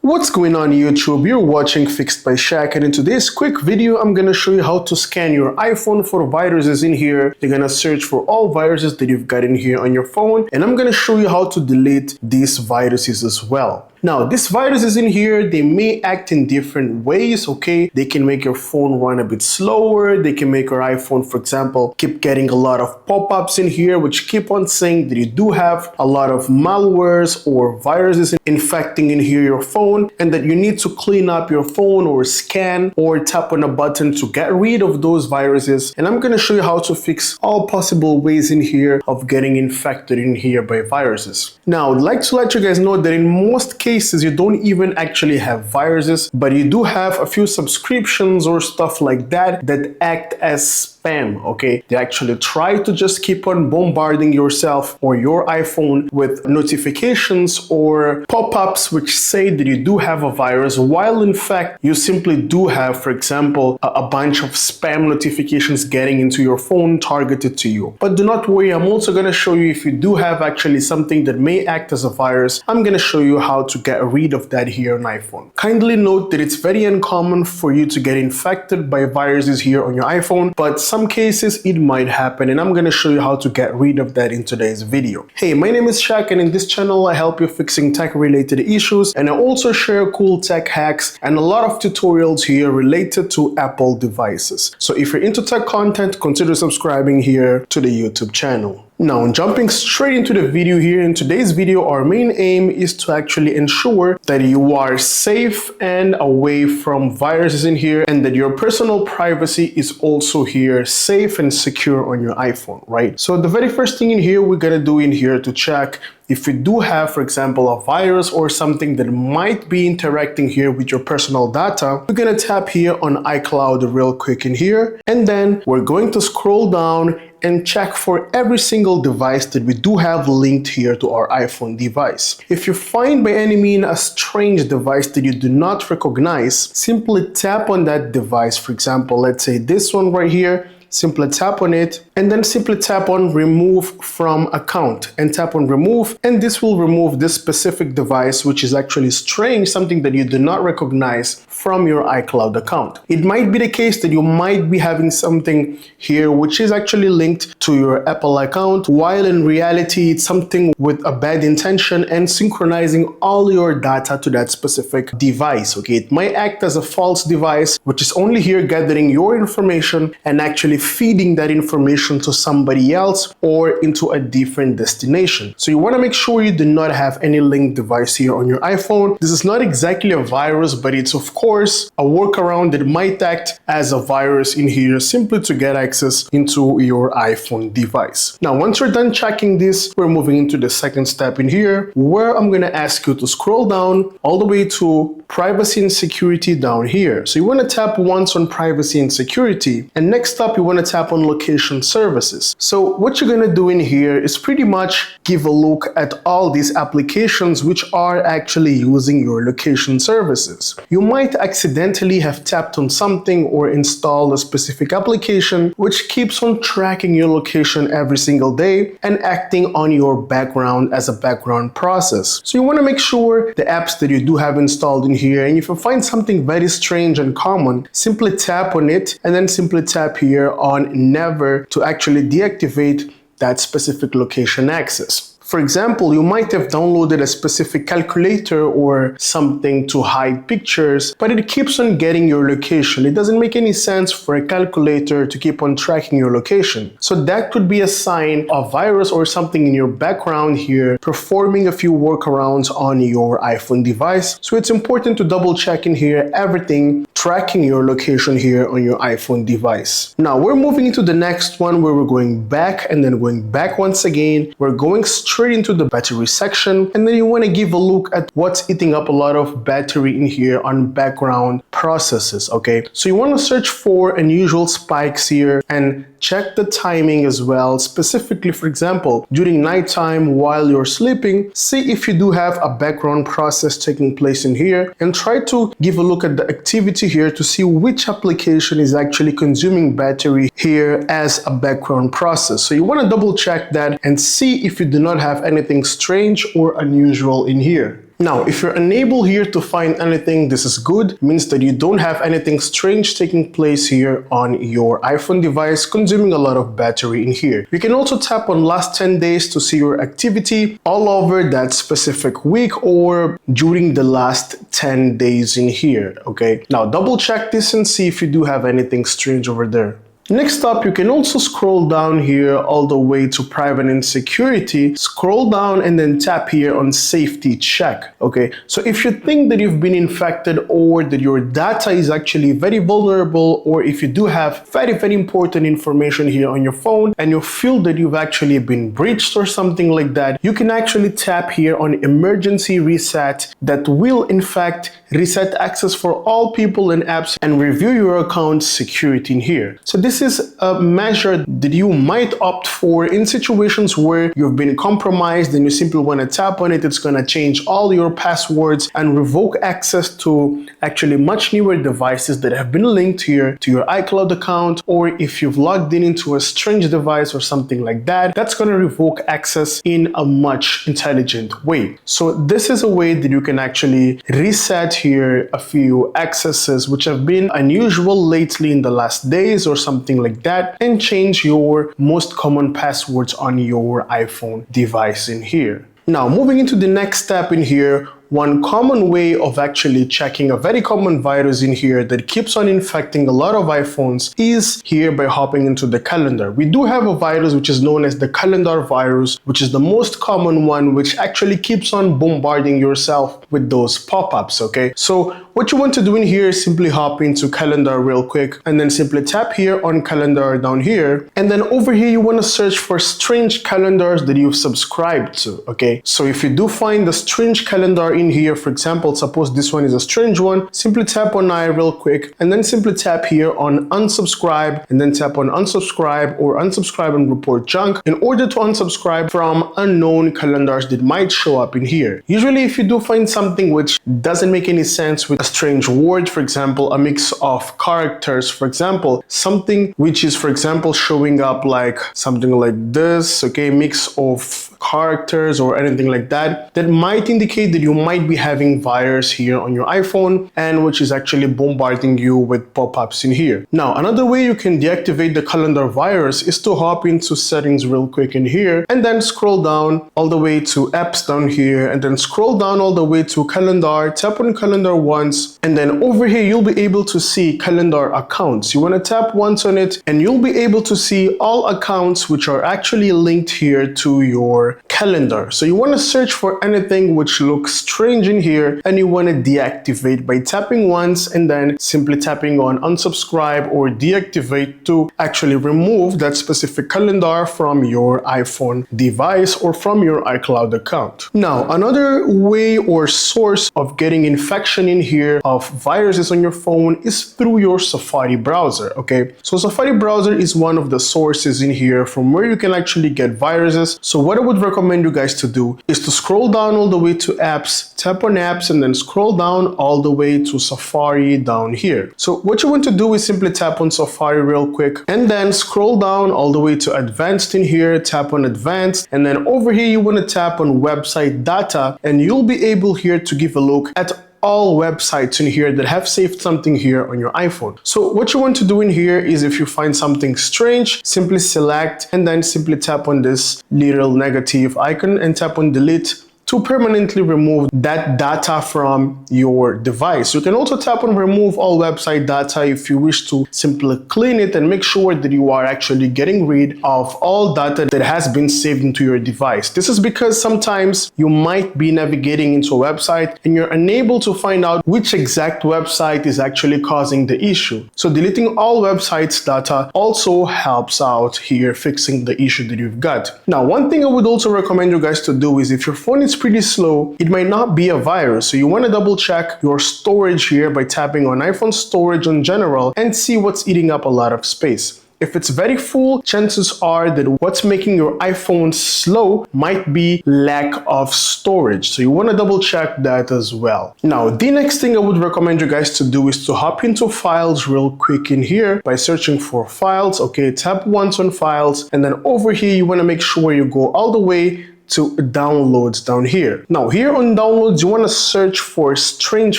What's going on YouTube? You're watching Fixed by Shaq, and in today's quick video I'm gonna show you how to scan your iPhone for viruses in here. You're gonna search for all viruses that you've got in here on your phone, and I'm gonna show you how to delete these viruses as well. Now, these viruses in here, they may act in different ways, okay? They can make your phone run a bit slower. They can make your iPhone, for example, keep getting a lot of pop-ups in here, which keep on saying that you do have a lot of malwares or viruses infecting in here your phone, and that you need to clean up your phone or scan or tap on a button to get rid of those viruses. And I'm gonna show you how to fix all possible ways in here of getting infected in here by viruses. Now, I'd like to let you guys know that in most cases, you don't even actually have viruses, but you do have a few subscriptions or stuff like that that act as spam, okay? They actually try to just keep on bombarding yourself or your iPhone with notifications or pop-ups which say that you do have a virus, while in fact you simply do have, for example, a bunch of spam notifications getting into your phone targeted to you. But do not worry, I'm also going to show you if you do have actually something that may act as a virus. I'm going to show you how to get rid of that here on iPhone. Kindly note that it's very uncommon for you to get infected by viruses here on your iPhone, but some cases it might happen, and I'm going to show you how to get rid of that in today's video. Hey, my name is Shaq, and in this channel I help you fixing tech related issues, and I also share cool tech hacks and a lot of tutorials here related to Apple devices. So if you're into tech content, consider subscribing here to the YouTube channel. Now, jumping straight into the video here, in today's video, our main aim is to actually ensure that you are safe and away from viruses in here, and that your personal privacy is also here safe and secure on your iPhone, right? So the very first thing in here we're gonna do in here to check if you do have, for example, a virus or something that might be interacting here with your personal data, we're gonna tap here on iCloud real quick in here, and then we're going to scroll down and check for every single device that we do have linked here to our iPhone device. If you find by any means a strange device that you do not recognize, simply tap on that device. For example, let's say this one right here. Simply tap on it, and then simply tap on remove from account and tap on remove, and this will remove this specific device, which is actually strange, something that you do not recognize from your iCloud account. It might be the case that you might be having something here which is actually linked to your Apple account, while in reality it's something with a bad intention and synchronizing all your data to that specific device, okay? It might act as a false device which is only here gathering your information and actually feeding that information to somebody else or into a different destination. So you want to make sure you do not have any linked device here on your iPhone. This is not exactly a virus, but it's of course a workaround that might act as a virus in here simply to get access into your iPhone device. Now, once you're done checking this, we're moving into the second step in here, where I'm going to ask you to scroll down all the way to privacy and security down here. So you want to tap once on privacy and security, and next up you want to tap on location services. So what you're going to do in here is pretty much give a look at all these applications which are actually using your location services. You might accidentally have tapped on something or installed a specific application which keeps on tracking your location every single day and acting on your background as a background process. So you want to make sure the apps that you do have installed in here, and if you find something very strange and common, simply tap on it and then simply tap here on never to actually deactivate that specific location access. For example, you might have downloaded a specific calculator or something to hide pictures, but it keeps on getting your location. It doesn't make any sense for a calculator to keep on tracking your location. So that could be a sign of virus or something in your background here performing a few workarounds on your iPhone device. So it's important to double check in here everything tracking your location here on your iPhone device. Now we're moving into the next one, where we're going back and then going back once again. We're going straight into the battery section, and then you want to give a look at what's eating up a lot of battery in here on background processes, okay? So you want to search for unusual spikes here and check the timing as well. Specifically, for example, during nighttime while you're sleeping, see if you do have a background process taking place in here, and try to give a look at the activity here to see which application is actually consuming battery here as a background process. So you want to double check that and see if you do not have anything strange or unusual in here. Now, if you're unable here to find anything, this is good. It means that you don't have anything strange taking place here on your iPhone device, consuming a lot of battery in here. You can also tap on last 10 days to see your activity all over that specific week or during the last 10 days in here, okay? Now, double check this and see if you do have anything strange over there. Next up, you can also scroll down here all the way to private and security, scroll down and then tap here on safety check, okay? So if you think that you've been infected or that your data is actually very vulnerable, or if you do have very important information here on your phone and you feel that you've actually been breached or something like that, you can actually tap here on emergency reset that will in fact reset access for all people and apps and review your account's security in here. So this is a measure that you might opt for in situations where you've been compromised and you simply want to tap on it. It's going to change all your passwords and revoke access to actually much newer devices that have been linked here to your iCloud account, or if you've logged in into a strange device or something like that, that's going to revoke access in a much intelligent way. So this is a way that you can actually reset here a few accesses which have been unusual lately in the last days or something like that, and change your most common passwords on your iPhone device in here. Now, moving into the next step in here, one common way of actually checking a very common virus in here that keeps on infecting a lot of iPhones is here by hopping into the calendar. We do have a virus which is known as the calendar virus, which is the most common one, which actually keeps on bombarding yourself with those pop-ups, okay? So what you want to do in here is simply hop into calendar real quick and then simply tap here on calendar down here. And then over here, you want to search for strange calendars that you've subscribed to, okay? So if you do find the strange calendar in here, for example, suppose this one is a strange one, simply tap on I real quick and then simply tap here on unsubscribe and then tap on unsubscribe or unsubscribe and report junk in order to unsubscribe from unknown calendars that might show up in here. Usually if you do find something which doesn't make any sense with a strange word, for example, a mix of characters, for example, something which is, for example, showing up like something like this, okay, mix of characters or anything like that, that might indicate that you might be having virus here on your iPhone and which is actually bombarding you with pop-ups in here. Now, another way you can deactivate the calendar virus is to hop into settings real quick in here and then scroll down all the way to apps down here and then scroll down all the way to calendar, tap on calendar once, and then over here you'll be able to see calendar accounts. You want to tap once on it and you'll be able to see all accounts which are actually linked here to your calendar. So you want to search for anything which looks strange in here and you want to deactivate by tapping once and then simply tapping on unsubscribe or deactivate to actually remove that specific calendar from your iPhone device or from your iCloud account. Now, another way or source of getting infection in here of viruses on your phone is through your Safari browser, okay? So Safari browser is one of the sources in here from where you can actually get viruses. So what I would recommend you guys to do is to scroll down all the way to apps, tap on apps, and then scroll down all the way to Safari down here. So what you want to do is simply tap on Safari real quick and then scroll down all the way to advanced in here, tap on advanced, and then over here you want to tap on website data and you'll be able here to give a look at all websites in here that have saved something here on your iPhone. So what you want to do in here is if you find something strange, simply select and then simply tap on this little negative icon and tap on delete to permanently remove that data from your device. You can also tap on remove all website data if you wish to simply clean it and make sure that you are actually getting rid of all data that has been saved into your device. This is because sometimes you might be navigating into a website and you're unable to find out which exact website is actually causing the issue. So deleting all websites data also helps out here fixing the issue that you've got. Now, one thing I would also recommend you guys to do is if your phone is pretty slow, it might not be a virus. So you want to double check your storage here by tapping on iPhone storage in general and see what's eating up a lot of space. If it's very full, chances are that what's making your iPhone slow might be lack of storage. So you want to double check that as well. Now, the next thing I would recommend you guys to do is to hop into files real quick in here by searching for files. Okay, tap once on files and then over here you want to make sure you go all the way to downloads down here. Now here on downloads, you want to search for strange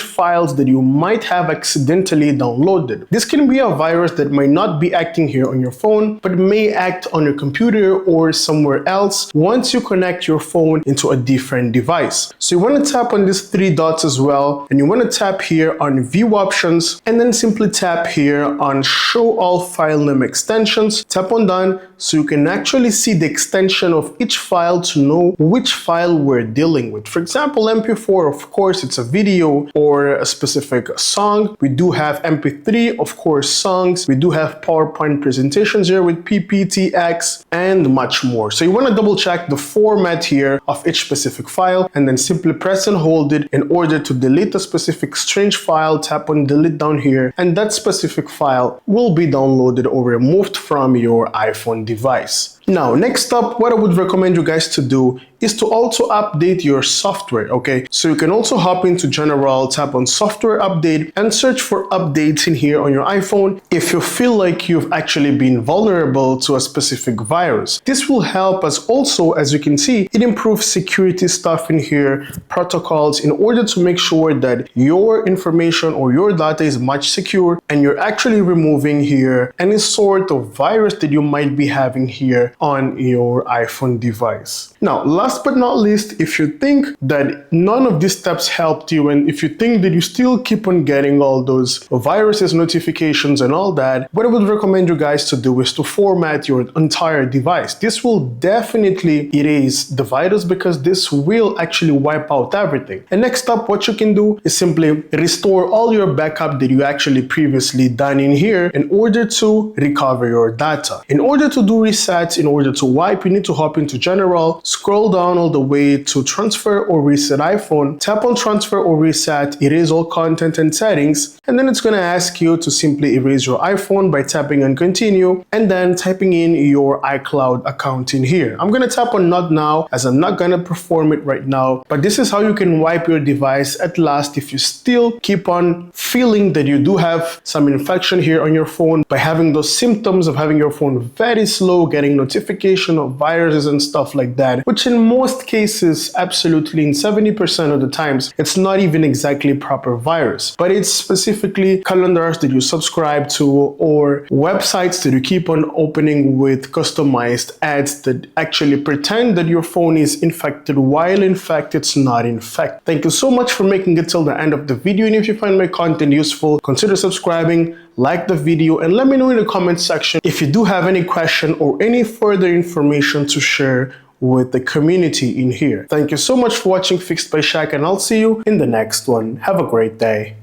files that you might have accidentally downloaded. This can be a virus that might not be acting here on your phone, but may act on your computer or somewhere else once you connect your phone into a different device. So you want to tap on these three dots as well, and you want to tap here on view options, and then simply tap here on show all file name extensions. Tap on done so you can actually see the extension of each file to know which file we're dealing with. For example, MP4, of course, it's a video or a specific song. We do have MP3, of course, songs. We do have PowerPoint presentations here with PPTX and much more. So you want to double check the format here of each specific file, and then simply press and hold it in order to delete a specific strange file. Tap on delete down here, and that specific file will be downloaded or removed from your iPhone device. Now, next up, what I would recommend you guys to do is to also update your software, okay? So you can also hop into General, tap on Software Update, and search for updates in here on your iPhone if you feel like you've actually been vulnerable to a specific virus. This will help us also, as you can see, it improves security stuff in here, protocols, in order to make sure that your information or your data is much secure and you're actually removing here any sort of virus that you might be having here on your iPhone device. Now, last but not least, if you think that none of these steps helped you, and if you think that you still keep on getting all those viruses, notifications, and all that, what I would recommend you guys to do is to format your entire device. This will definitely erase the virus because this will actually wipe out everything. And next up, what you can do is simply restore all your backup that you actually previously done in here in order to recover your data. In order to do resets, in order to wipe, you need to hop into General, scroll down all the way to Transfer or Reset iPhone, tap on Transfer or Reset, erase all content and settings, and then it's going to ask you to simply erase your iPhone by tapping on Continue and then typing in your iCloud account in here. I'm going to tap on Not Now as I'm not going to perform it right now, but this is how you can wipe your device at last if you still keep on feeling that you do have some infection here on your phone by having those symptoms of having your phone very slow, getting notification of viruses and stuff like that, which in most cases, absolutely in 70% of the times, it's not even exactly proper virus, but it's specifically calendars that you subscribe to or websites that you keep on opening with customized ads that actually pretend that your phone is infected while in fact it's not infected. Thank you so much for making it till the end of the video, and if you find my content useful, consider subscribing, like the video, and let me know in the comment section if you do have any question or any further information to share with the community in here. Thank you so much for watching Fixed by Shaq, and I'll see you in the next one. Have a great day.